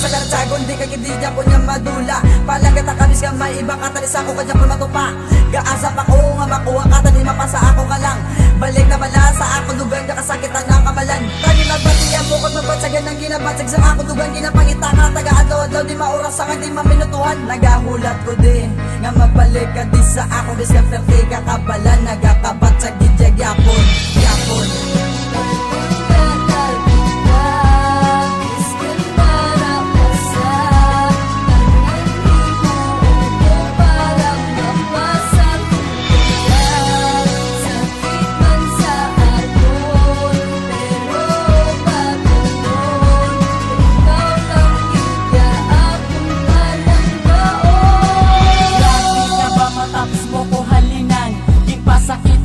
karatsagon, di kagididya po niya madula. Palagat ang kamis ka may iba katalis ako kanya po matupa. Gaasap ako nga makuha ka tali mapasa ako ka lang. Balik na bala sa ako dugan ka kasakitan ng kamalan. Tani magbatiyan mo kung magbatsagan ng ginabatsag sa ako dugan ginapangita ka. Taga-adlaw-adlaw di maurasan di maminutuhan. Nagahulat ko di nga magbalik ka di sa ako. Diskaperte ka kabalan nagakabatsag gidyag yapon. Yapon.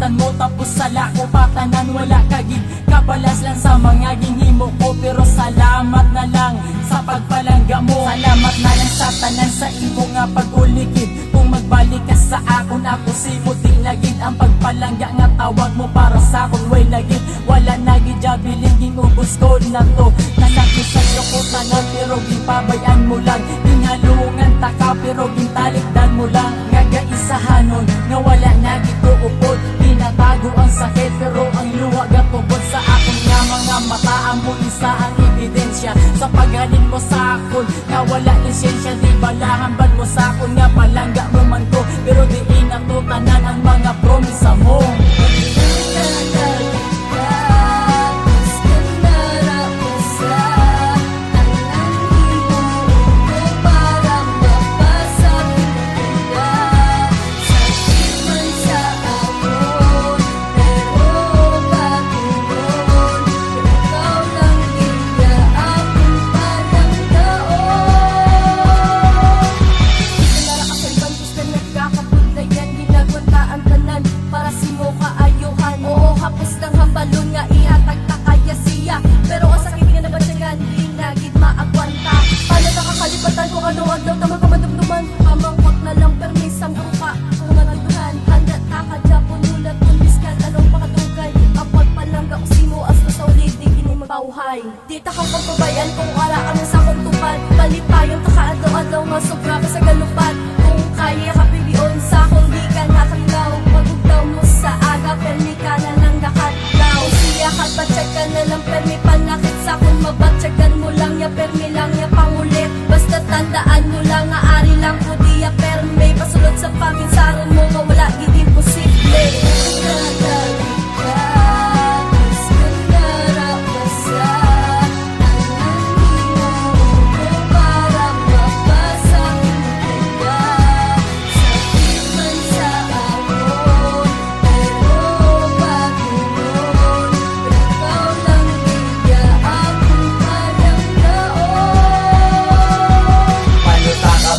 Mo tapos sala ko patanan wala kagig kabalas lang sa mga ginhimo ko pero salamat na lang sa pagpalangga mo. Salamat na lang sa tanan sa imo nga pag-ulikid. Kung magbalik ka sa akon ako simo di lagid ang pagpalangga nga tawag mo para sa akon way lagid. Wala nagid jabiling ginubos ko na to. Nasakit sa ko tanan pero gipabayan mo lang. Ginhalungan ta ka pero gintalikdan mo lang. Nga gaisahanon nga wala nagid ko upod. Tinatago ang sakit pero ang luha gatubod sa akong nga mga mata. Amo isa ang ebidensya sa paghalin mo sa akon nga wala lisensya. Di balahan bad mo sa akon nga palangga mo man ko pero di inatutanan ang mga promisa mo. Di takang pagpabayan kung wala kami sa kong tupad. Palipayon takaadlaw-adlaw nga sobra ka sa galupan. Kung kaya ka pibion sa akong di ka nakatlaw. Pagugdaw mo sa aga permi ka na lang nakatlaw. Siya katbatsag ka na lang permi panakit sa akong mabatsagan mo lang ya permi lang ya pangulit. Basta tandaan mo lang nga ari lang ko diya permi. Pasulot sa paminsaron mo nga wala gid imposible.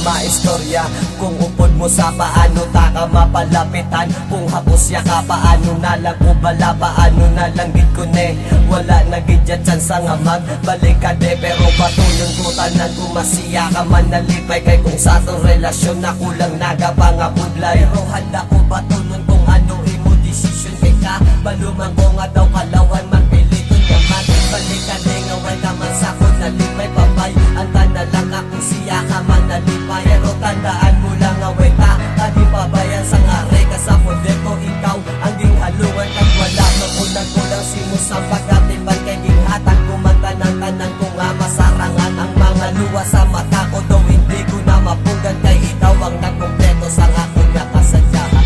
Maistorya kung upod mo sa paano ta ka mapalapitan. Kung hapos ya ka paano na lang ko bala paano na lang gid ko ne. Wala na gid dyan sa nga magbalik ka de pero patulong ko tanan ko masiya ka man nalipay kay kung sa tong relasyon na kulang nagapangabudlay. Pero handa ko patulong kung ano imo desisyon kay ka baluman ko nga daw kalawan man piliton naman. Balik ka de nga wala man sa ko nalipay papay. Anta na lang ako siya ka man nalipay. Pero tandaan mo lang away ta tadi pabayan sa ngare ka sa poder ko ikaw ang ginhalungan kag wala makulang-kulang simo sa pagkatipan kay ginhatag ko man tanan-tanan ko nga masarangan ang mga luwa sa mata ko daw hindi ko na mapugan kay ikaw ang nagkompleto sa akong nakasadyahan.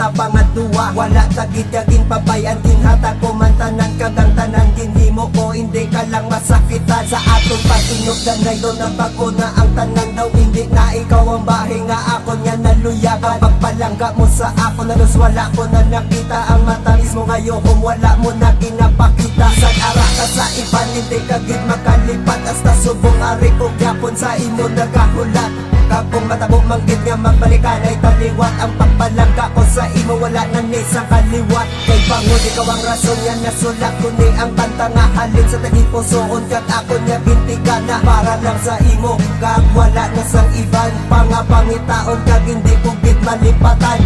kita pangadua. Wala tagid-yagin pabayan ginhata ko man tanan kagang tanan ginhimo ko hindi ka lang masakitan. Sa atong pag-inog danay do na bago na ang tanan daw hindi na ikaw ang bahay nga ako niya naluyagan. Pagpalangga mo sa ako nalos wala ko na nakita ang matamis mo ngayon kung wala mo na ginapakita. Isang ara ka sa iban hindi kagid makalipat hasta subong ari ko gyapon sa imo nagahulat. Kapong matabok manggit nga magbalikan ay taliwat. Ang pagpalangga ko sa imo wala na ni sa kaliwat. Kay bangod ikaw ang rason nga nasulat ko ni ang kanta nga halin sa tagipusoon kag ako niya bintiga na para lang sa imo kag wala na sang iban. Pangapangitaon kag hindi ko gid malipatan.